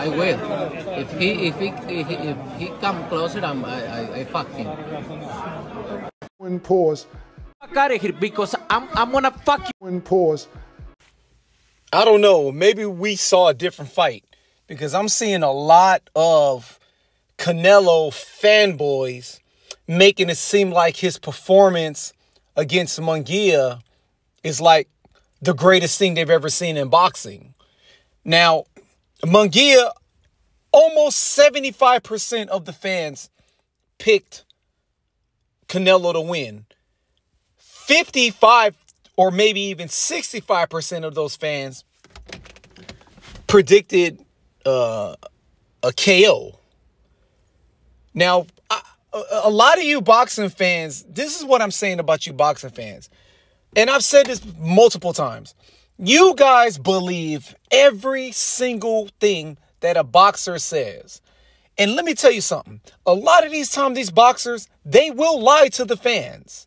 I will. If he come closer, I fuck him. Pause. Fuck out of here because I'm gonna fuck you. Pause. I don't know. Maybe we saw a different fight because I'm seeing a lot of Canelo fanboys making it seem like his performance against Munguia is like the greatest thing they've ever seen in boxing. Now, Munguia, almost 75% of the fans picked Canelo to win. 55 or maybe even 65% of those fans predicted a KO. Now, a lot of you boxing fans, this is what I'm saying about you boxing fans. And I've said this multiple times. You guys believe every single thing that a boxer says. And let me tell you something. A lot of these times, these boxers, they will lie to the fans.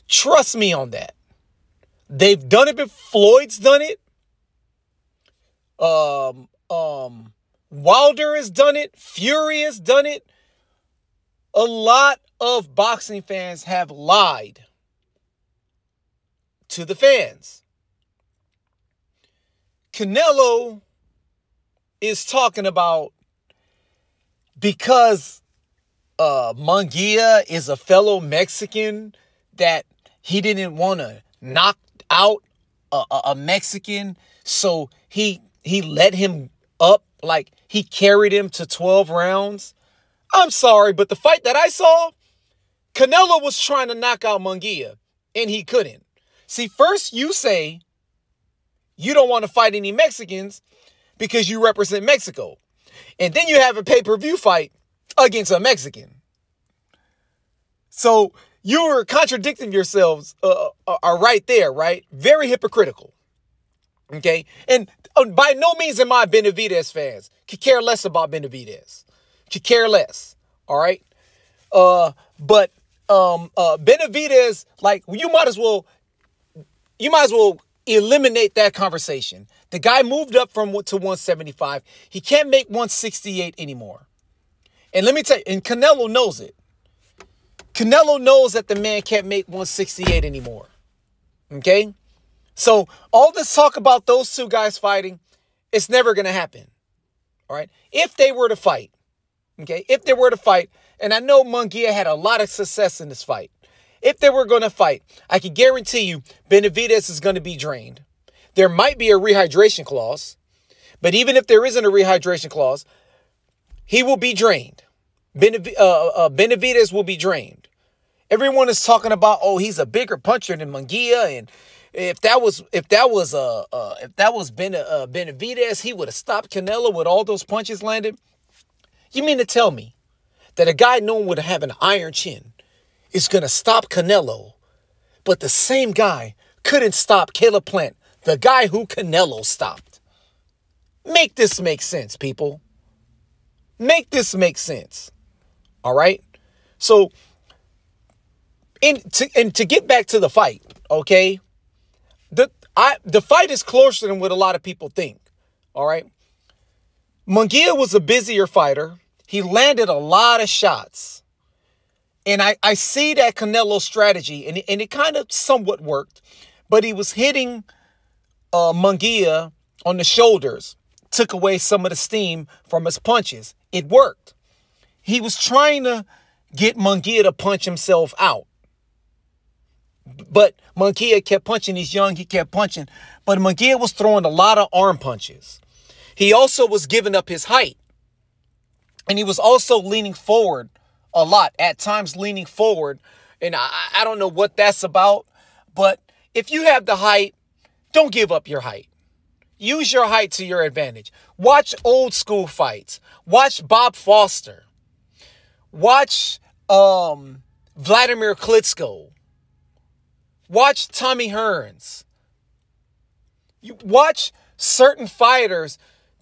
Trust me on that. They've done it before. Floyd's done it. Wilder has done it. Fury has done it. A lot of boxing fans have lied to the fans. Canelo is talking about because Munguia is a fellow Mexican that he didn't want to knock out a Mexican, so he let him up, like he carried him to 12 rounds. I'm sorry, but the fight that I saw, Canelo was trying to knock out Munguia, and he couldn't. See, first you say you don't want to fight any Mexicans because you represent Mexico. And then you have a pay-per-view fight against a Mexican. So you're contradicting yourselves right there, right? Very hypocritical. Okay? And by no means am I Benavidez fans. Could care less about Benavidez. Could care less. All right? But Benavidez, like, you might as well eliminate that conversation. The guy moved up to 175. He can't make 168 anymore. And let me tell you, and Canelo knows it. Canelo knows that the man can't make 168 anymore. Okay? So all this talk about those two guys fighting, it's never going to happen. All right? If they were to fight, okay? If they were to fight, and I know Munguia had a lot of success in this fight. If they were going to fight, I can guarantee you Benavidez is going to be drained. There might be a rehydration clause, but even if there isn't a rehydration clause, he will be drained. Benavidez will be drained. Everyone is talking about, oh, he's a bigger puncher than Munguia, and if that was Benavidez, he would have stopped Canelo with all those punches landed. You mean to tell me that a guy known would have an iron chin is going to stop Canelo, but the same guy couldn't stop Caleb Plant, the guy who Canelo stopped? Make this make sense, people. Make this make sense. All right? So, to get back to the fight, okay? The fight is closer than what a lot of people think. All right? Munguia was a busier fighter. He landed a lot of shots. And I see that Canelo strategy, and it kind of somewhat worked. But he was hitting Munguia on the shoulders, took away some of the steam from his punches. It worked. He was trying to get Munguia to punch himself out. But Munguia kept punching. He's young. He kept punching. But Munguia was throwing a lot of arm punches. He also was giving up his height. And he was also leaning forward a lot. At times leaning forward. And I don't know what that's about. But if you have the height, don't give up your height. Use your height to your advantage. Watch old school fights. Watch Bob Foster. Watch Vladimir Klitschko. Watch Tommy Hearns. You watch certain fighters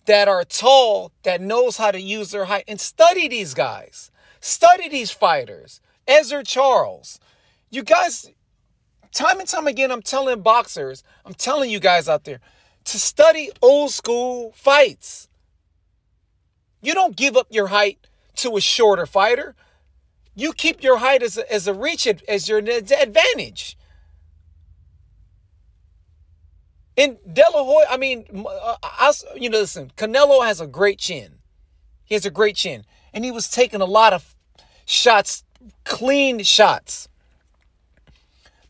that are tall, that knows how to use their height, and study these guys. Study these fighters. Ezra Charles. You guys, time and time again, I'm telling boxers, I'm telling you guys out there, to study old school fights. You don't give up your height to a shorter fighter. You keep your height as a reach, as your advantage. And De La Hoya, I mean, listen, Canelo has a great chin. He has a great chin. And he was taking a lot of shots, clean shots.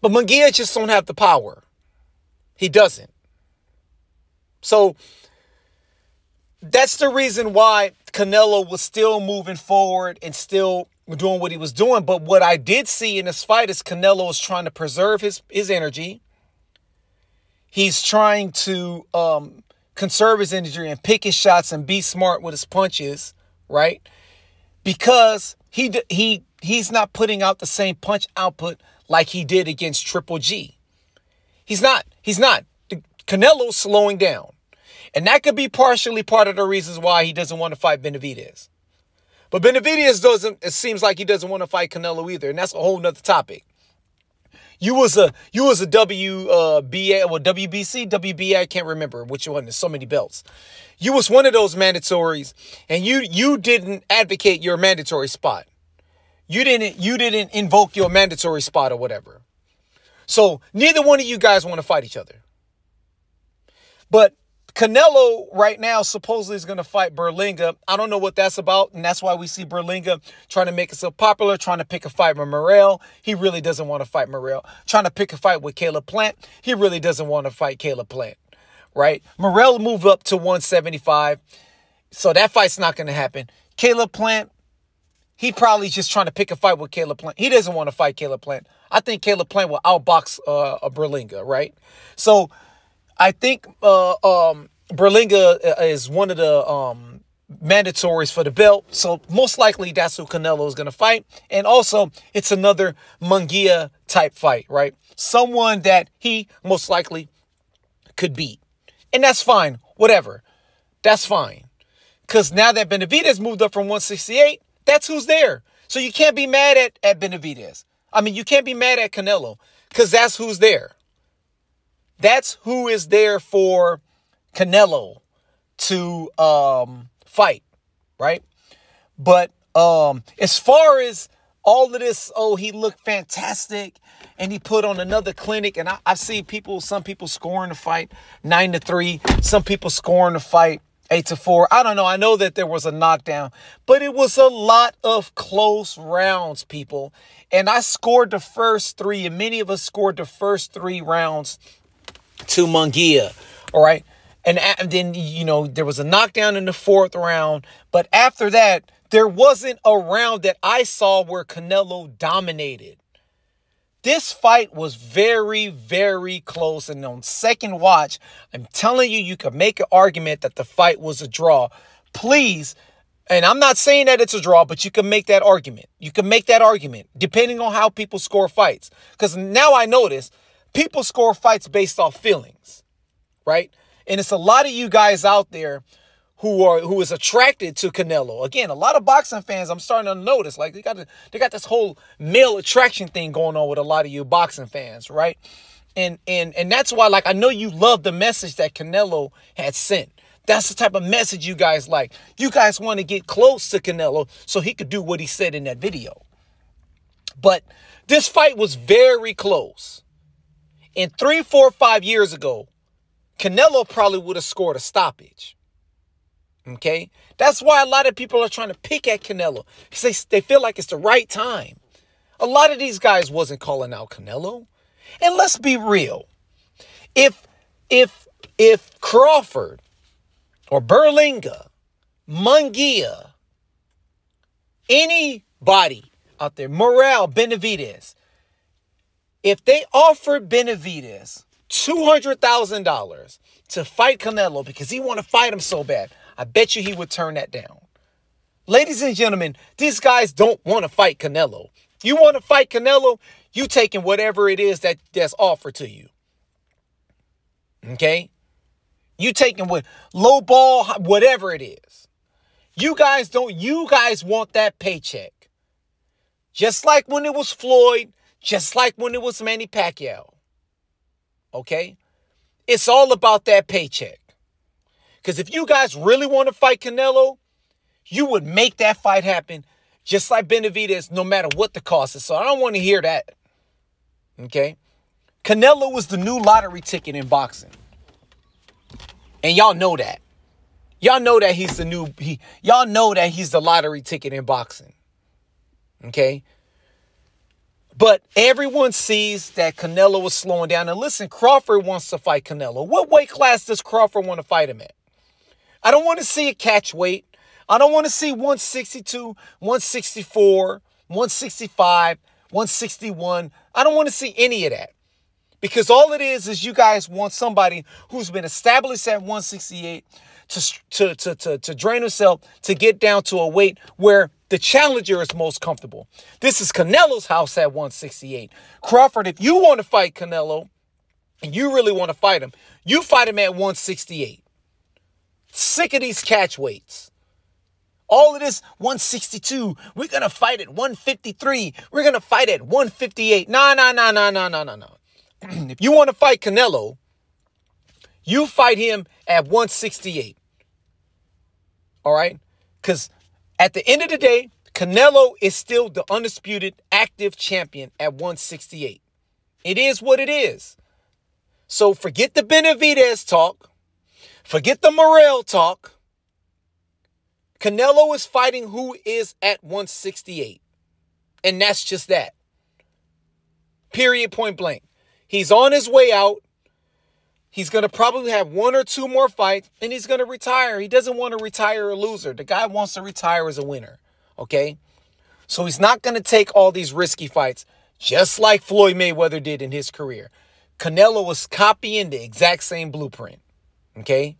But Munguia just don't have the power. He doesn't. So that's the reason why Canelo was still moving forward and still doing what he was doing. But what I did see in this fight is Canelo is trying to preserve his energy. He's trying to conserve his energy and pick his shots and be smart with his punches, right? Because he's not putting out the same punch output like he did against Triple G. He's not. Canelo's slowing down. And that could be partially part of the reasons why he doesn't want to fight Benavidez. But Benavidez it seems like he doesn't want to fight Canelo either. And that's a whole nother topic. You was a WBC, I can't remember which one. There's so many belts. You was one of those mandatories, and you didn't advocate your mandatory spot. You didn't invoke your mandatory spot or whatever. So neither one of you guys want to fight each other. But Canelo right now supposedly is going to fight Berlanga. I don't know what that's about, and that's why we see Berlanga trying to make himself popular, trying to pick a fight with Morrell. He really doesn't want to fight Morrell. Trying to pick a fight with Caleb Plant. He really doesn't want to fight Caleb Plant, right? Morrell moved up to 175, so that fight's not going to happen. Caleb Plant, he probably just trying to pick a fight with Caleb Plant. He doesn't want to fight Caleb Plant. I think Caleb Plant will outbox a Berlanga, right? So I think Berlanga is one of the mandatories for the belt. So most likely that's who Canelo is going to fight. And also it's another Munguia type fight, right? Someone that he most likely could beat. And that's fine. Whatever. That's fine. Because now that Benavidez moved up from 168, that's who's there. So you can't be mad at Benavidez. I mean, you can't be mad at Canelo because that's who's there. That's who is there for Canelo to fight, right? But as far as all of this, he looked fantastic and he put on another clinic. And I see some people scoring the fight 9-3. Some people scoring the fight 8-4. I don't know. I know that there was a knockdown, but it was a lot of close rounds, people. And I scored the first 3, and many of us scored the first 3 rounds to Munguia, all right? And then, there was a knockdown in the 4th round. But after that, there wasn't a round that I saw where Canelo dominated. This fight was very, very close. And on second watch, I'm telling you, you could make an argument that the fight was a draw. Please, and I'm not saying that it's a draw, but you can make that argument. You can make that argument depending on how people score fights. Because now I notice people score fights based off feelings, right? And it's a lot of you guys out there who is attracted to Canelo. Again, a lot of boxing fans, I'm starting to notice, like they got this whole male attraction thing going on with a lot of you boxing fans, right? And that's why, like, I know you love the message that Canelo had sent. That's the type of message you guys like. You guys want to get close to Canelo so he could do what he said in that video. But this fight was very close. And 3, 4, 5 years ago, Canelo probably would have scored a stoppage. Okay? That's why a lot of people are trying to pick at Canelo. They feel like it's the right time. A lot of these guys wasn't calling out Canelo. And let's be real. If Crawford or Berlanga, Munguia, anybody out there, Morrell, Benavidez, if they offered Benavidez $200,000 to fight Canelo because he want to fight him so bad, I bet you he would turn that down. Ladies and gentlemen, these guys don't want to fight Canelo. You want to fight Canelo, you taking whatever it is that's offered to you. Okay? You taking what low ball, whatever it is. You guys want that paycheck. Just like when it was Floyd, just like when it was Manny Pacquiao. Okay? It's all about that paycheck. Because if you guys really want to fight Canelo, you would make that fight happen just like Benavidez, no matter what the cost is. So I don't want to hear that. Okay? Canelo was the new lottery ticket in boxing. And y'all know that. Y'all know that he's y'all know that he's the lottery ticket in boxing. Okay? But everyone sees that Canelo is slowing down. And listen, Crawford wants to fight Canelo. What weight class does Crawford want to fight him at? I don't want to see a catch weight. I don't want to see 162, 164, 165, 161. I don't want to see any of that. Because all it is you guys want somebody who's been established at 168 to drain himself to get down to a weight where the challenger is most comfortable. This is Canelo's house at 168. Crawford, if you want to fight Canelo and you really want to fight him, you fight him at 168. Sick of these catch weights. All of this 162, we're going to fight at 153. We're going to fight at 158. No. If you want to fight Canelo, you fight him at 168. All right? Because at the end of the day, Canelo is still the undisputed active champion at 168. It is what it is. So forget the Benavidez talk. Forget the Morrell talk. Canelo is fighting who is at 168. And that's just that. Period, point blank. He's on his way out. He's going to probably have one or two more fights, and he's going to retire. He doesn't want to retire a loser. The guy wants to retire as a winner, okay? So he's not going to take all these risky fights, just like Floyd Mayweather did in his career. Canelo was copying the exact same blueprint, okay?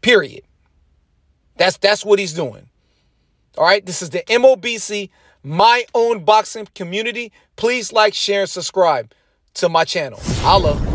Period. That's what he's doing. All right, this is the MOBC, my own boxing community. Please like, share, and subscribe to my channel. Holla.